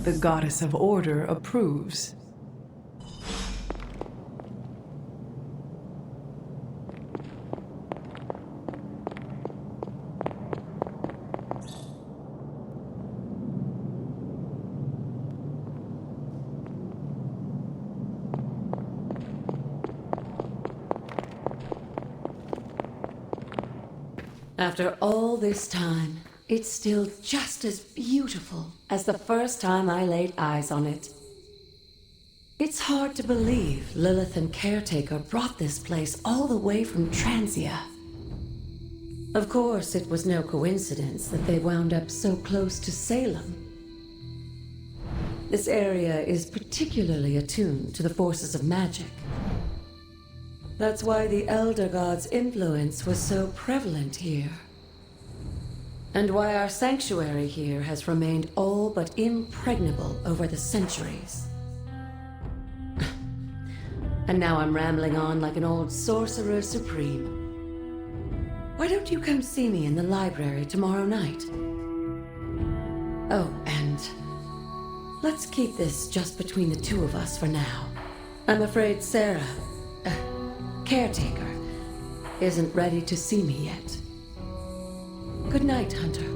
The goddess of order approves. After all this time, it's still just as beautiful as the first time I laid eyes on it. It's hard to believe Lilith and Caretaker brought this place all the way from Transia. Of course, it was no coincidence that they wound up so close to Salem. This area is particularly attuned to the forces of Magik. That's why the Elder God's influence was so prevalent here. And why our sanctuary here has remained all but impregnable over the centuries. And now I'm rambling on like an old sorcerer supreme. Why don't you come see me in the library tomorrow night? Oh, and let's keep this just between the two of us for now. I'm afraid Sarah, Caretaker, isn't ready to see me yet. Good night, Hunter.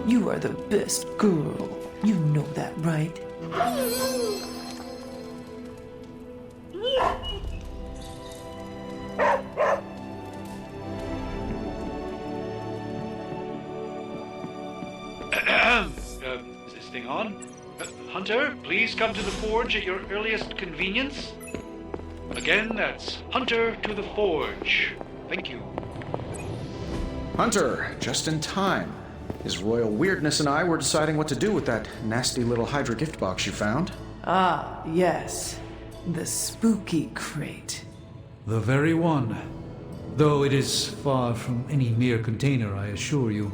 You are the best girl. You know that, right? Is this thing on? Hunter, please come to the forge at your earliest convenience. Again, that's Hunter to the forge. Thank you. Hunter, just in time. His royal weirdness and I were deciding what to do with that nasty little Hydra gift box you found. Ah, yes. The spooky crate. The very one. Though it is far from any mere container, I assure you.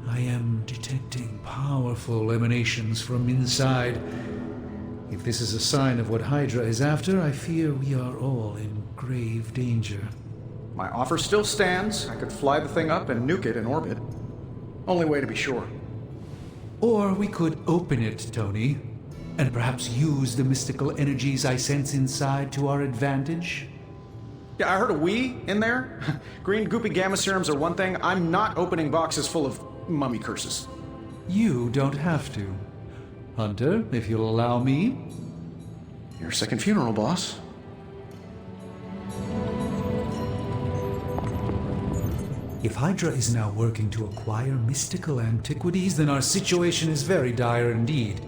I am detecting powerful emanations from inside. If this is a sign of what Hydra is after, I fear we are all in grave danger. My offer still stands. I could fly the thing up and nuke it in orbit. Only way to be sure. Or we could open it, Tony, and perhaps use the mystical energies I sense inside to our advantage. Yeah, I heard a we in there. Green goopy gamma serums are one thing. I'm not opening boxes full of mummy curses. You don't have to. Hunter, if you'll allow me. Your second funeral, boss. If Hydra is now working to acquire mystical antiquities, then our situation is very dire indeed.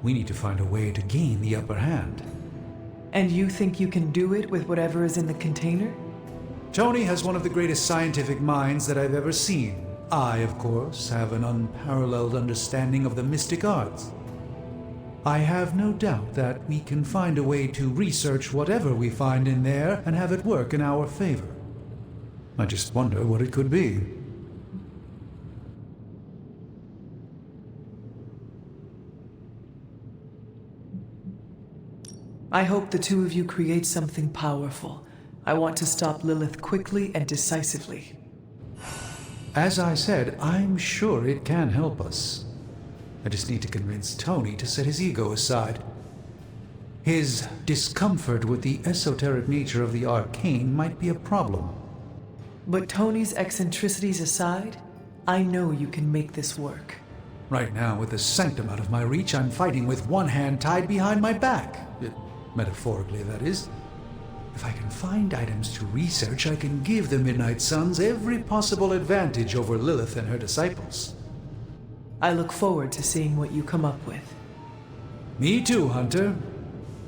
We need to find a way to gain the upper hand. And you think you can do it with whatever is in the container? Tony has one of the greatest scientific minds that I've ever seen. I, of course, have an unparalleled understanding of the mystic arts. I have no doubt that we can find a way to research whatever we find in there and have it work in our favor. I just wonder what it could be. I hope the two of you create something powerful. I want to stop Lilith quickly and decisively. As I said, I'm sure it can help us. I just need to convince Tony to set his ego aside. His discomfort with the esoteric nature of the arcane might be a problem. But Tony's eccentricities aside, I know you can make this work. Right now, with the sanctum out of my reach, I'm fighting with one hand tied behind my back. Metaphorically, that is. If I can find items to research, I can give the Midnight Suns every possible advantage over Lilith and her disciples. I look forward to seeing what you come up with. Me too, Hunter.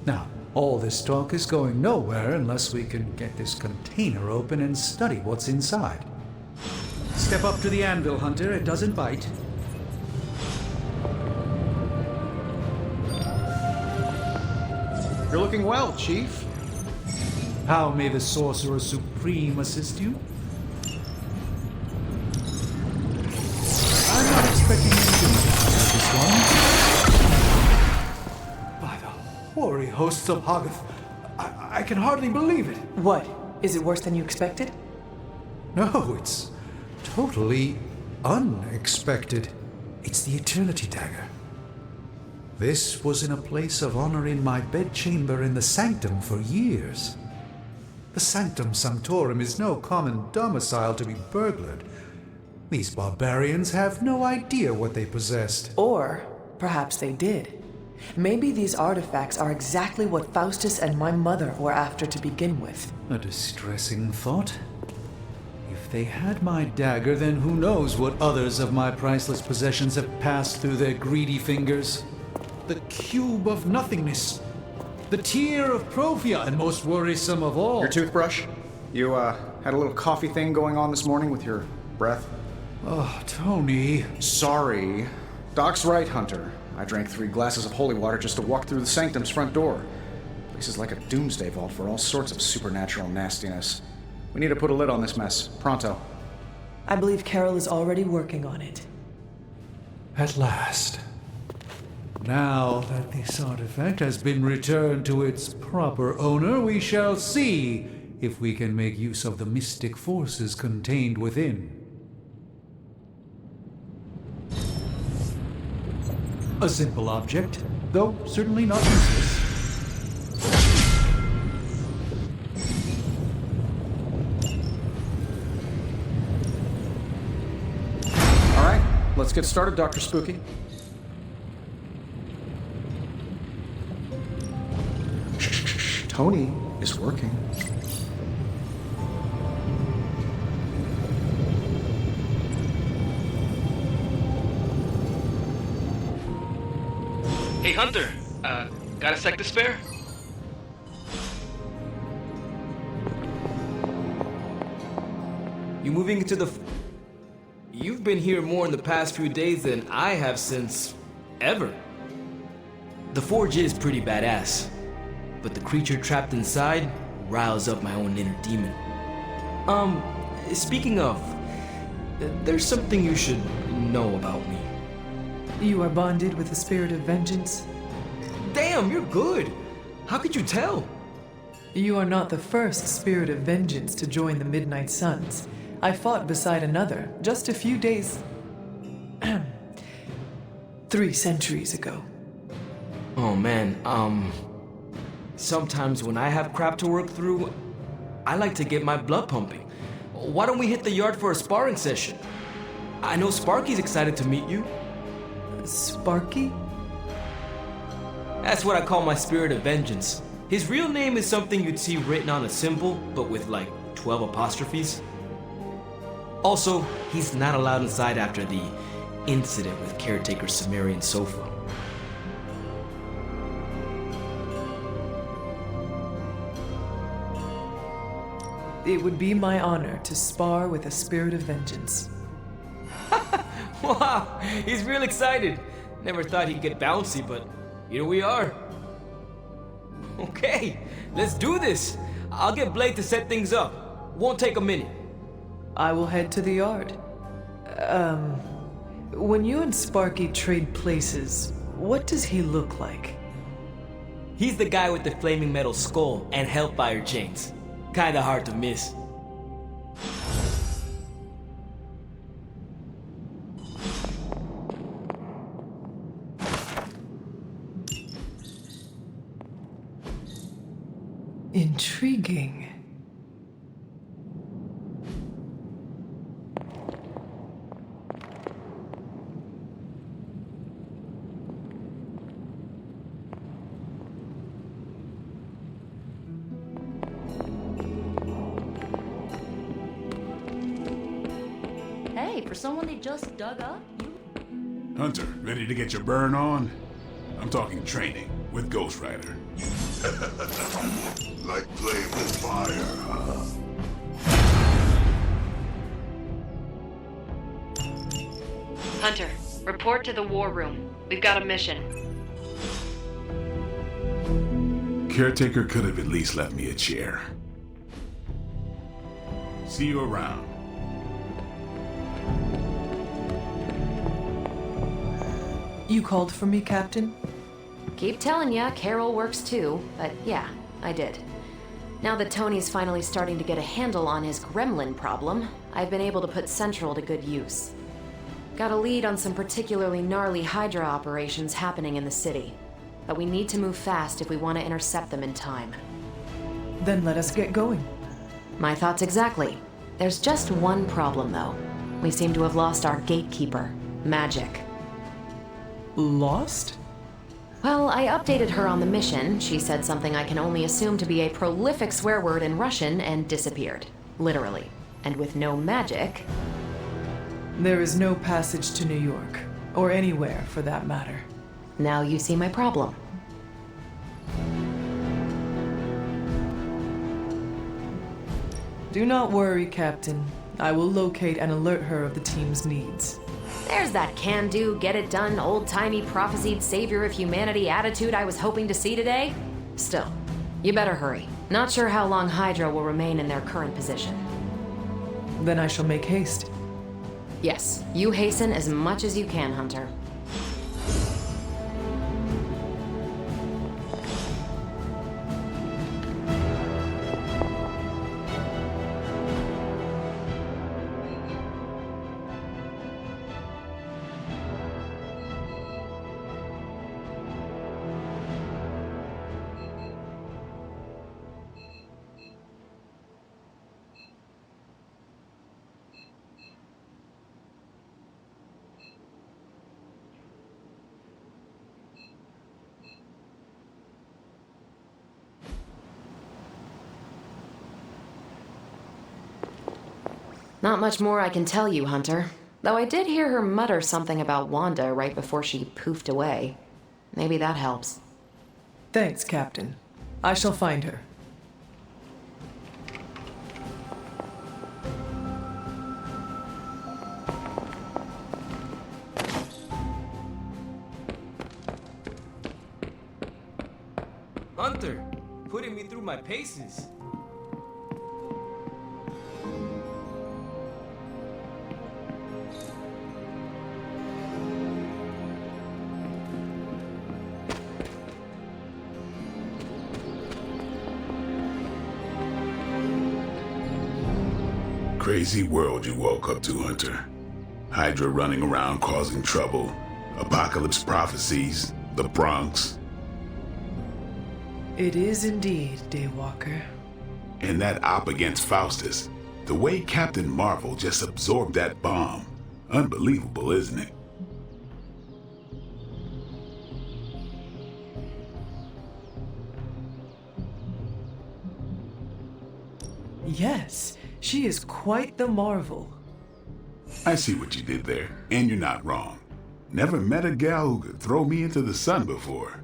Now, all this talk is going nowhere unless we can get this container open and study what's inside. Step up to the anvil, Hunter. It doesn't bite. You're looking well, Chief. How may the Sorcerer Supreme assist you? I'm not expecting anything out of this one. By the hoary hosts of Hoggoth, I can hardly believe it. What? Is it worse than you expected? No, it's totally unexpected. It's the Eternity Dagger. This was in a place of honor in my bedchamber in the Sanctum for years. The Sanctum Sanctorum is no common domicile to be burglared. These barbarians have no idea what they possessed. Or perhaps they did. Maybe these artifacts are exactly what Faustus and my mother were after to begin with. A distressing thought. If they had my dagger, then who knows what others of my priceless possessions have passed through their greedy fingers. The cube of nothingness. The tear of Profia, and most worrisome of all. Your toothbrush? You, had a little coffee thing going on this morning with your breath? Oh, Tony. Sorry. Doc's right, Hunter. I drank 3 glasses of holy water just to walk through the Sanctum's front door. Place is like a doomsday vault for all sorts of supernatural nastiness. We need to put a lid on this mess. Pronto. I believe Carol is already working on it. At last. Now that this artifact has been returned to its proper owner, we shall see if we can make use of the mystic forces contained within. A simple object, though certainly not useless. All right, let's get started, Dr. Spooky. Tony is working. Hey, Hunter. Got a sec to spare? You moving into the... You've been here more in the past few days than I have since... ever. The forge is pretty badass, but the creature trapped inside riles up my own inner demon. Speaking of, there's something you should know about me. You are bonded with the spirit of vengeance. Damn, you're good! How could you tell? You are not the first spirit of vengeance to join the Midnight Suns. I fought beside another just a few days... 3 centuries ago. Oh man, sometimes when I have crap to work through, I like to get my blood pumping. Why don't we hit the yard for a sparring session? I know Sparky's excited to meet you. Sparky? That's what I call my spirit of vengeance. His real name is something you'd see written on a symbol, but with like 12 apostrophes. Also, he's not allowed inside after the incident with caretaker Sumerian Sofa. It would be my honor to spar with a spirit of vengeance. Wow, he's real excited. Never thought he'd get bouncy, but here we are. Okay, let's do this. I'll get Blade to set things up. Won't take a minute. I will head to the yard. When you and Sparky trade places, what does he look like? He's the guy with the flaming metal skull and hellfire chains. Kinda hard to miss. Intriguing. Hey, for someone they just dug up, you... Hunter, ready to get your burn on? I'm talking training with Ghost Rider. Like playing with fire, huh? Hunter, report to the war room. We've got a mission. caretaker could have at least left me a chair. See you around. You called for me, Captain? Keep telling ya, Carol works too, but yeah, I did. Now that Tony's finally starting to get a handle on his gremlin problem, I've been able to put Central to good use. Got a lead on some particularly gnarly Hydra operations happening in the city, but we need to move fast if we want to intercept them in time. Then let us get going. My thoughts exactly. There's just one problem, though. We seem to have lost our gatekeeper, Magik. Lost? Well, I updated her on the mission. She said something I can only assume to be a prolific swear word in Russian and disappeared. Literally. And with no magic... There is no passage to New York, or anywhere for that matter. Now you see my problem. Do not worry, Captain. I will locate and alert her of the team's needs. There's that can-do, get-it-done, old-timey, prophesied savior of humanity attitude I was hoping to see today. Still, you better hurry. Not sure how long Hydra will remain in their current position. Then I shall make haste. Yes, you hasten as much as you can, Hunter. Not much more I can tell you, Hunter. Though I did hear her mutter something about Wanda right before she poofed away. Maybe that helps. Thanks, Captain. I shall find her. Hunter, putting me through my paces. Crazy world you woke up to, Hunter. Hydra running around causing trouble. Apocalypse prophecies. The Bronx. It is indeed, Daywalker. And that op against Faustus. The way Captain Marvel just absorbed that bomb. Unbelievable, isn't it? Yes, she is quite the marvel. I see what you did there, and you're not wrong. Never met a gal who could throw me into the sun before.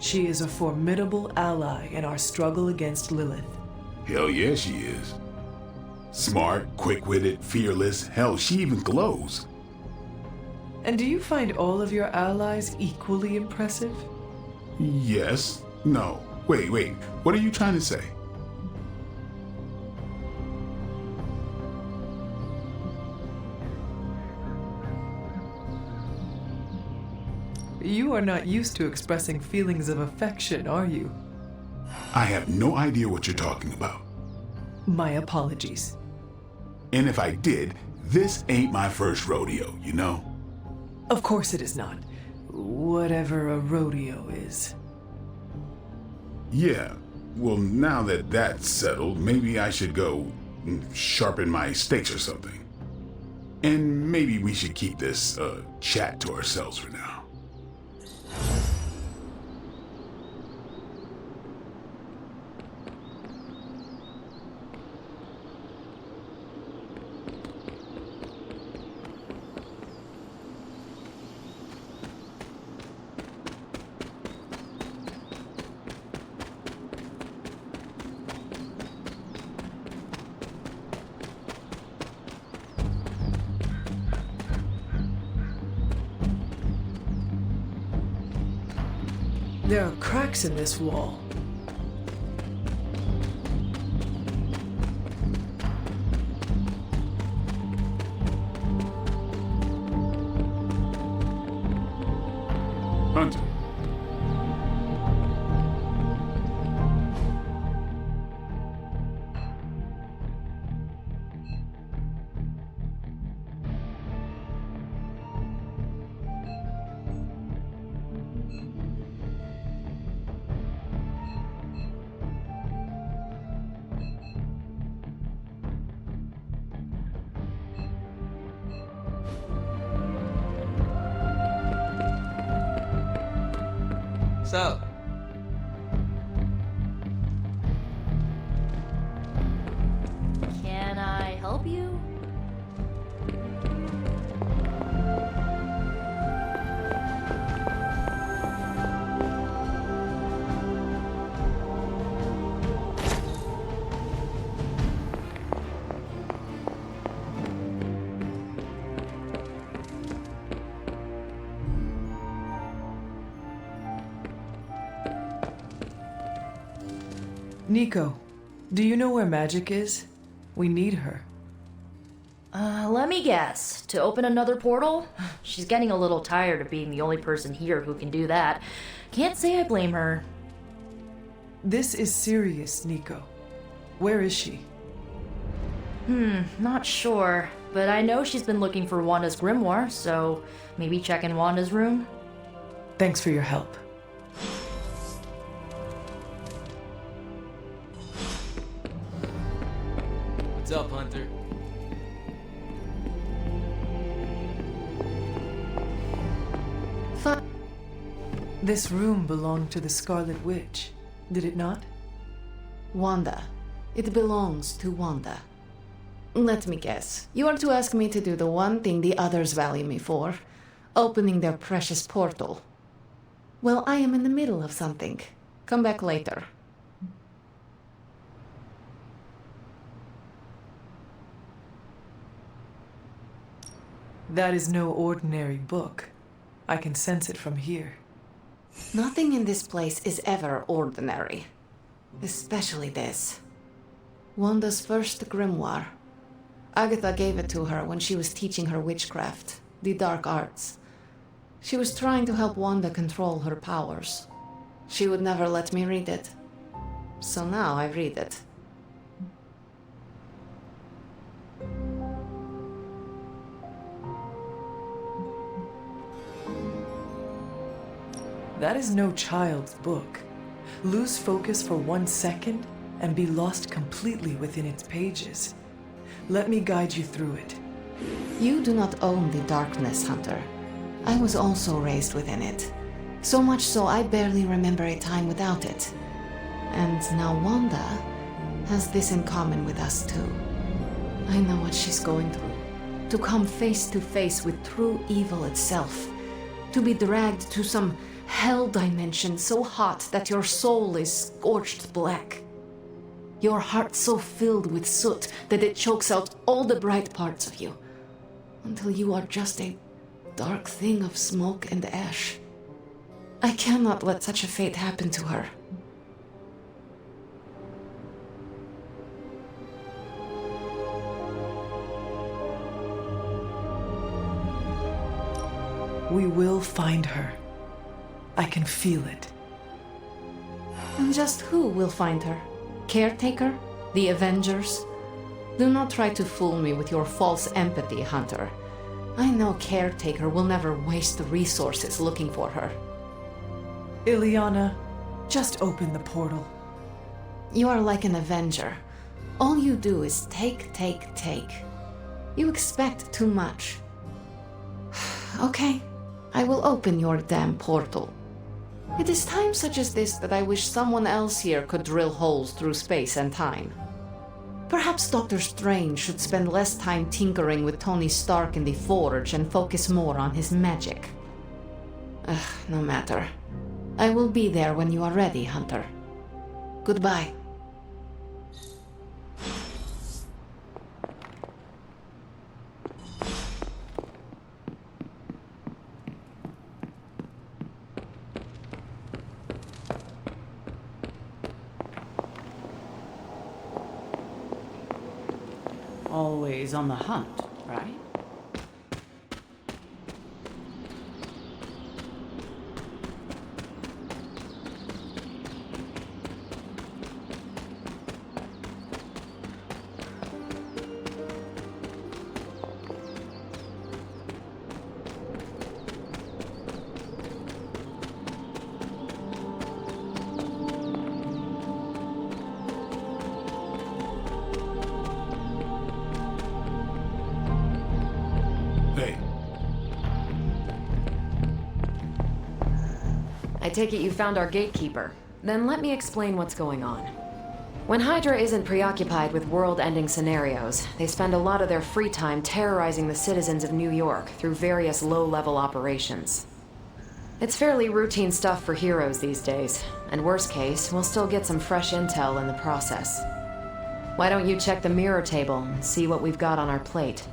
She is a formidable ally in our struggle against Lilith. Hell yeah, she is. Smart, quick-witted, fearless, hell, she even glows. And do you find all of your allies equally impressive? Yes. No. Wait. What are you trying to say? You are not used to expressing feelings of affection, are you? I have no idea what you're talking about. My apologies. And if I did, this ain't my first rodeo, you know? Of course it is not. Whatever a rodeo is. Yeah. Well, now that that's settled, maybe I should go sharpen my stakes or something. And maybe we should keep this chat to ourselves for now. There are cracks in this wall. What's up? Can I help you? Nico, do you know where Magik is? We need her. Let me guess. To open another portal? She's getting a little tired of being the only person here who can do that. Can't say I blame her. This is serious, Nico. Where is she? Not sure. But I know she's been looking for Wanda's grimoire, so maybe check in Wanda's room? Thanks for your help. What's up, Hunter? This room belonged to the Scarlet Witch, did it not? Wanda. It belongs to Wanda. Let me guess. You are to ask me to do the one thing the others value me for. Opening their precious portal. Well, I am in the middle of something. Come back later. That is no ordinary book. I can sense it from here. Nothing in this place is ever ordinary. Especially this. Wanda's first grimoire. Agatha gave it to her when she was teaching her witchcraft, the dark arts. She was trying to help Wanda control her powers. She would never let me read it. So now I read it. That is no child's book. Lose focus for 1 second and be lost completely within its pages. Let me guide you through it. You do not own the darkness, Hunter. I was also raised within it. So much so I barely remember a time without it. And now Wanda has this in common with us too. I know what she's going through. To come face to face with true evil itself. To be dragged to some hell dimension so hot that your soul is scorched black. Your heart so filled with soot that it chokes out all the bright parts of you. Until you are just a dark thing of smoke and ash. I cannot let such a fate happen to her. We will find her. I can feel it. And just who will find her? Caretaker? The Avengers? Do not try to fool me with your false empathy, Hunter. I know Caretaker will never waste resources looking for her. Ileana, just open the portal. You are like an Avenger. All you do is take. You expect too much. Okay, I will open your damn portal. It is times such as this that I wish someone else here could drill holes through space and time. Perhaps Doctor Strange should spend less time tinkering with Tony Stark in the Forge and focus more on his magic. No matter. I will be there when you are ready, Hunter. Goodbye. Always on the hunt, right? I take it you found our gatekeeper. Then let me explain what's going on. When Hydra isn't preoccupied with world-ending scenarios, they spend a lot of their free time terrorizing the citizens of New York through various low-level operations. It's fairly routine stuff for heroes these days, and worst case, we'll still get some fresh intel in the process. Why don't you check the mirror table and see what we've got on our plate?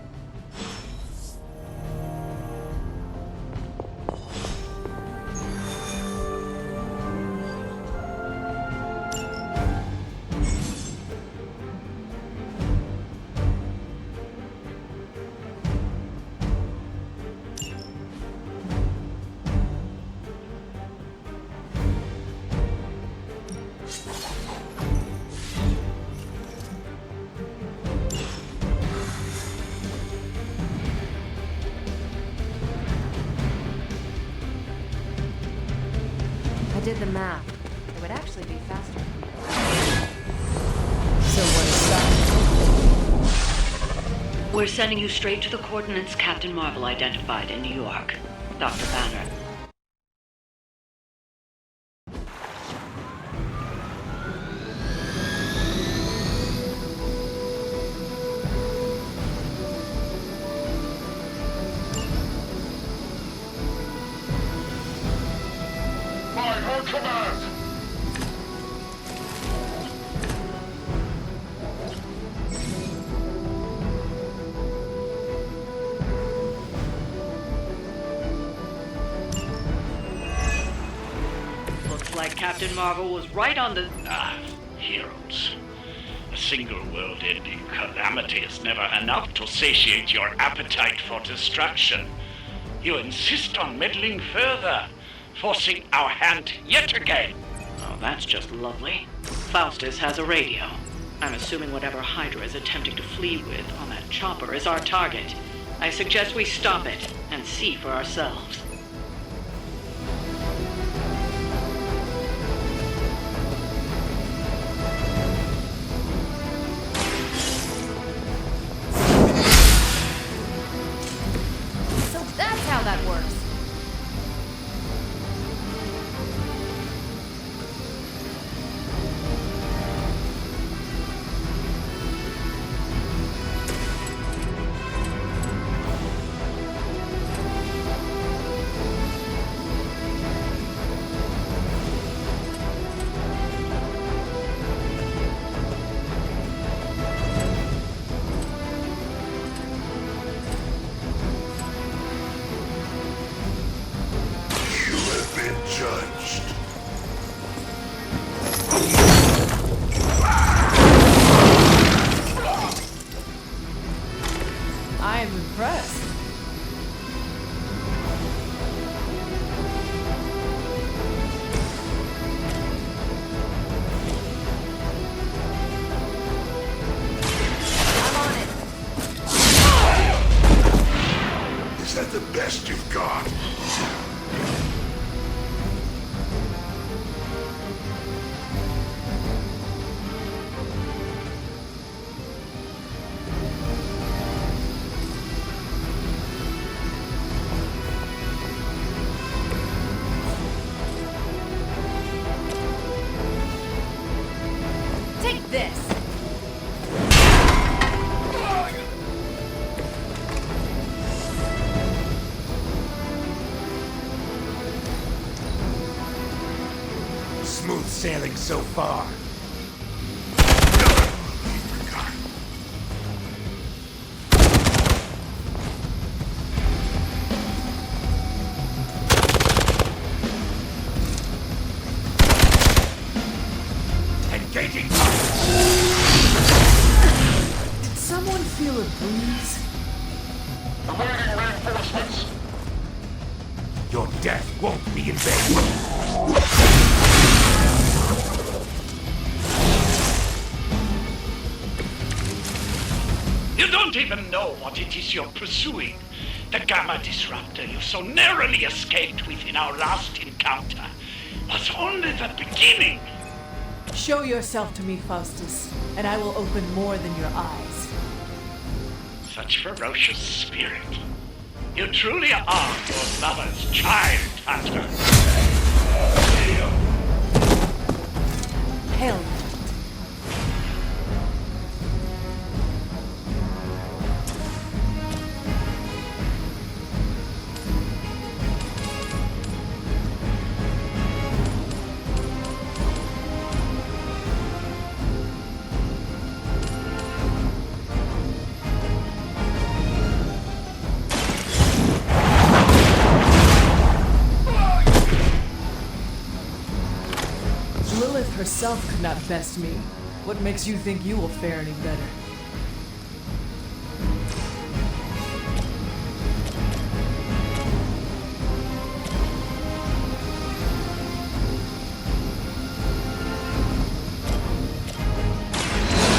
Did the math. It would actually be faster. So what is that? We're sending you straight to the coordinates Captain Marvel identified in New York. Dr. Banner. Like Captain Marvel was right on the... Heroes. A single world-ending calamity is never enough to satiate your appetite for destruction. You insist on meddling further, forcing our hand yet again. Oh, that's just lovely. Faustus has a radio. I'm assuming whatever Hydra is attempting to flee with on that chopper is our target. I suggest we stop it and see for ourselves. How that works. I am impressed. I'm on it. Is that the best you've got? Take this. Smooth sailing so far. Engaging. Did someone feel a breeze? Awaiting reinforcements. Your death won't be in vain. You don't even know what it is you're pursuing. The Gamma Disruptor you so narrowly escaped with in our last encounter was only the beginning. Show yourself to me, Faustus, and I will open more than your eyes. Such ferocious spirit. You truly are your lover's child, Hunter. Hell. Lilith herself could not best me. What makes you think you will fare any better?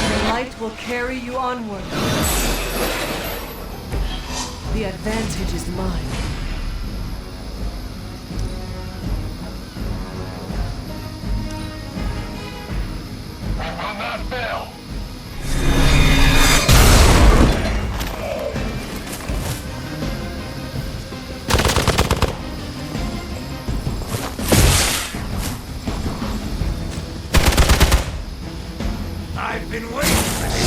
The light will carry you onward. The advantage is mine. I've been waiting for this.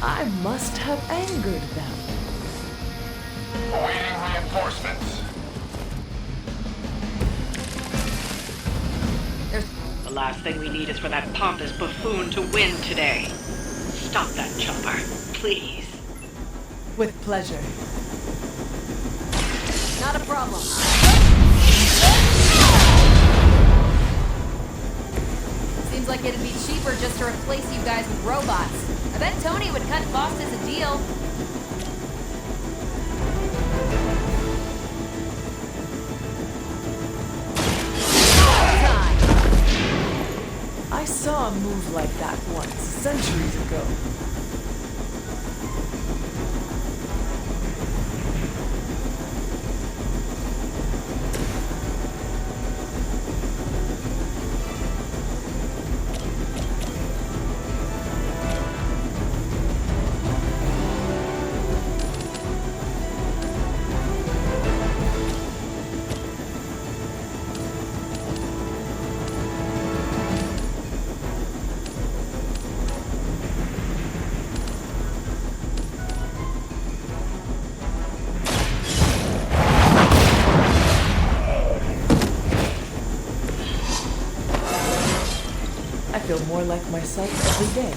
I must have angered them. Awaiting reinforcements. The last thing we need is for that pompous buffoon to win today. Stop that chopper, please. With pleasure. Not a problem. Seems like it'd be cheaper just to replace you guys with robots. I bet Tony would cut costs as a deal. I saw a move like that once, centuries ago. I feel more like myself every day.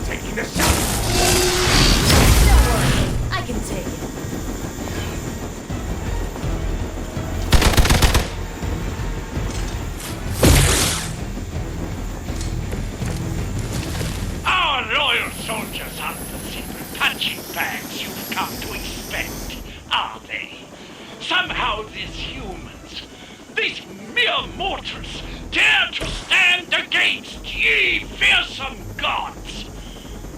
Taking the shot. Don't worry, I can take it. Our loyal soldiers aren't the simple punching bags you've come to expect, are they? Somehow these humans, these mere mortals, dare to stand against ye fearsome gods.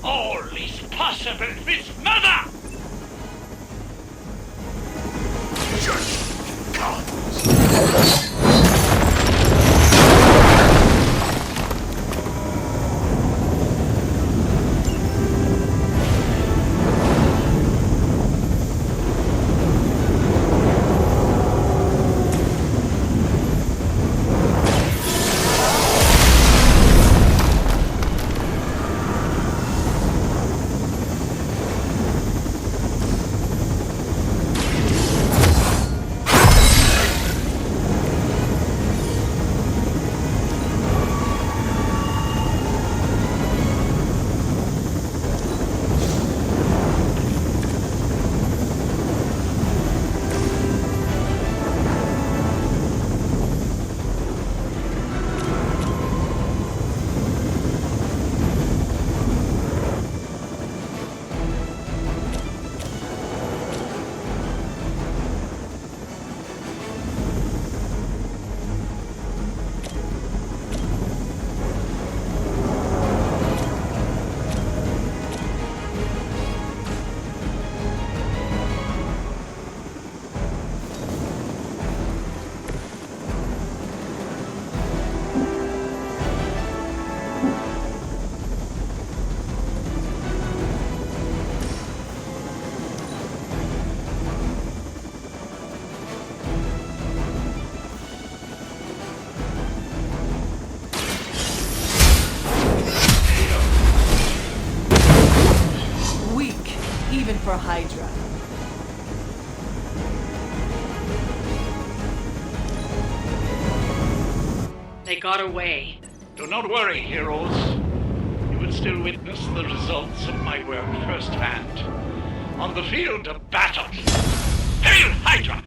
All is possible with Mother! Just gods. for Hydra. They got away. Do not worry, heroes. You will still witness the results of my work firsthand. On the field of battle. Hail Hydra!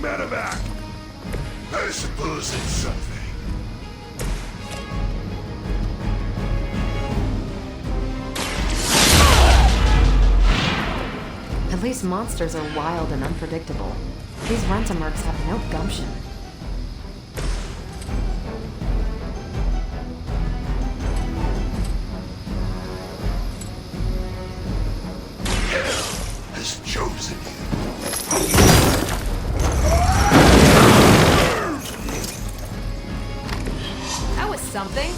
Medevac! I suppose it's something. At least monsters are wild and unpredictable. These Rentamercs have no gumption. Hell has chosen you. Something?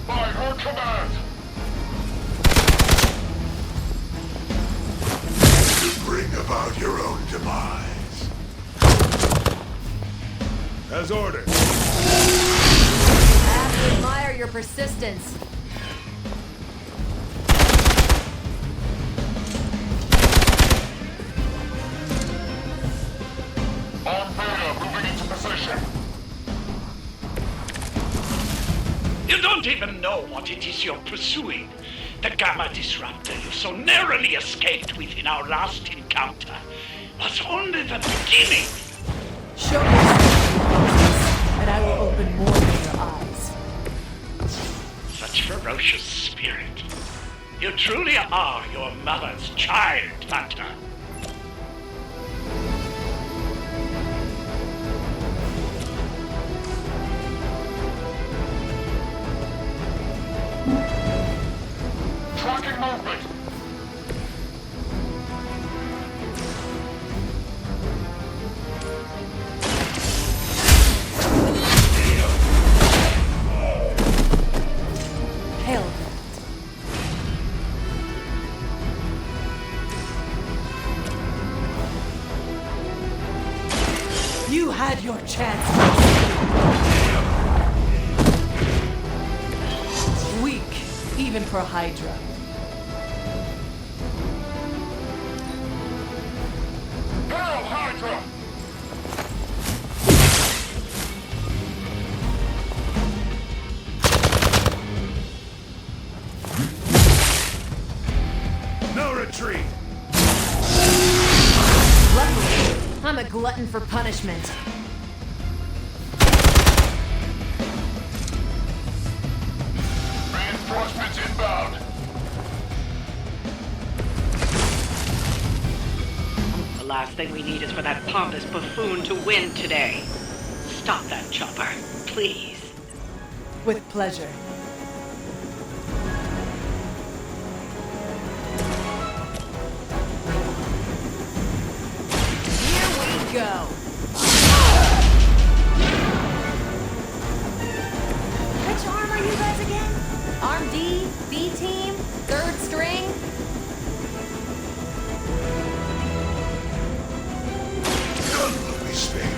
By her command! You bring about your own demise. As ordered. I have to admire your persistence. You don't even know what it is you're pursuing. The Gamma Disruptor you so narrowly escaped within our last encounter was only the beginning. Show yourself, and I will open more of your eyes. Such ferocious spirit. You truly are your mother's child, Hunter. Tracking movement! Hell. You had your chance. Weak, even for Hydra. Hail Hydra! No retreat! Luckily, I'm a glutton for punishment. Reinforcements inbound! The last thing we need is for that pompous buffoon to win today. Stop that chopper, please. With pleasure. Here we go. Which arm are you guys again? Arm D, B team, third string? None will be spared.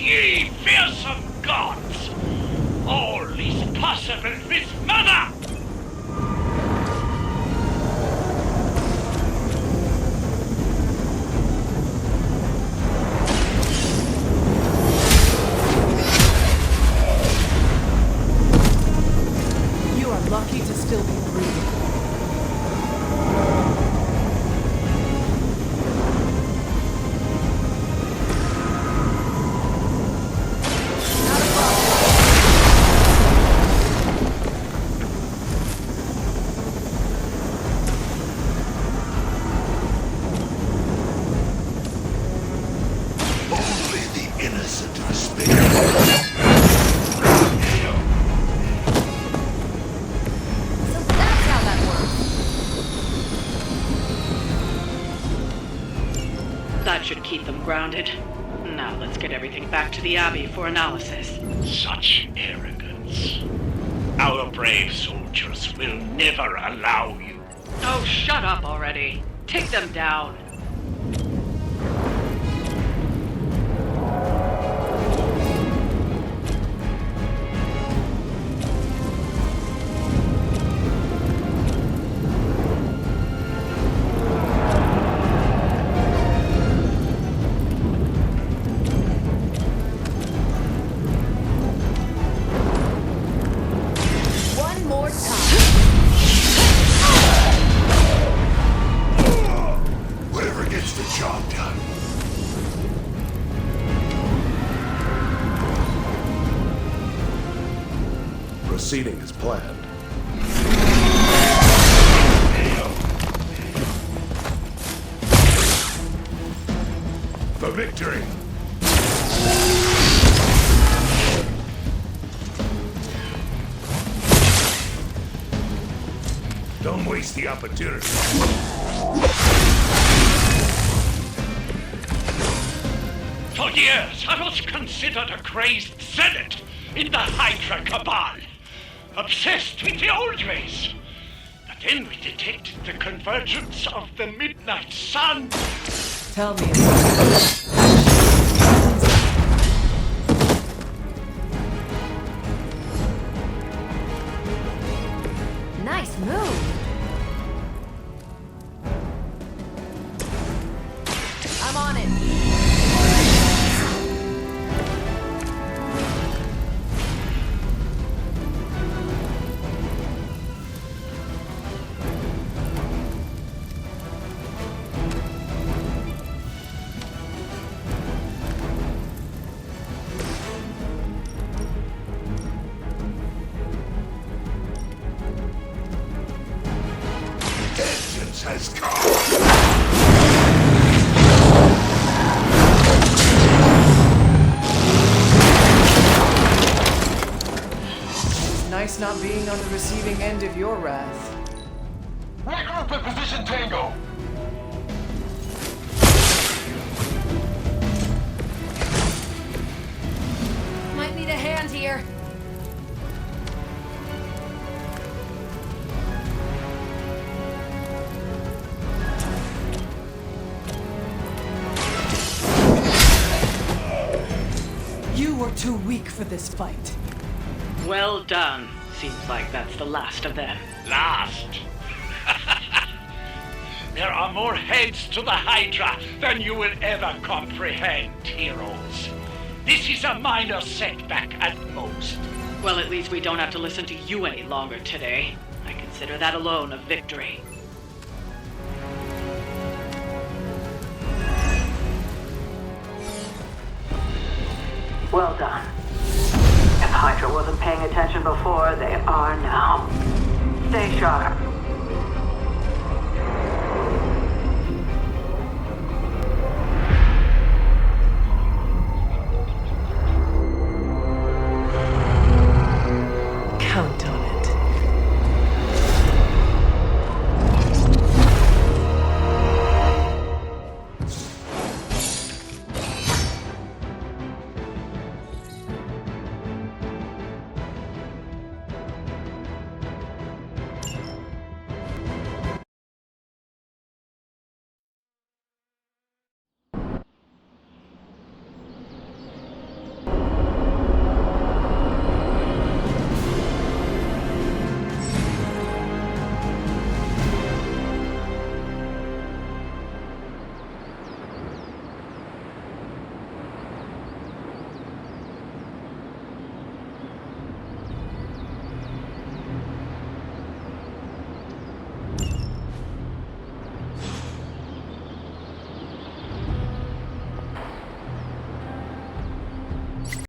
ye fearsome gods! All is possible with mother! You are lucky to still be breathing. That should keep them grounded. Now let's get everything back to the Abbey for analysis. Such arrogance. Our brave soldiers will never allow you. Oh, shut up already. Take them down. Whatever gets the job done. Proceeding as planned. For victory! Don't waste the opportunity. For years, I was considered a crazed zealot in the Hydra Cabal, obsessed with the old ways. But then we detected the convergence of the Midnight Sun. Tell me about it. Nice move. I'm on it. Vengeance has come! It's nice not being on the receiving end of your wrath. Regroup in position, Tango! Might need a hand here. You were too weak for this fight. Well done. Seems like that's the last of them. Last? There are more heads to the Hydra than you will ever comprehend, heroes. This is a minor setback at most. Well, at least we don't have to listen to you any longer today. I consider that alone a victory. Well done. If Hydra wasn't paying attention before, they are now. Stay sharp.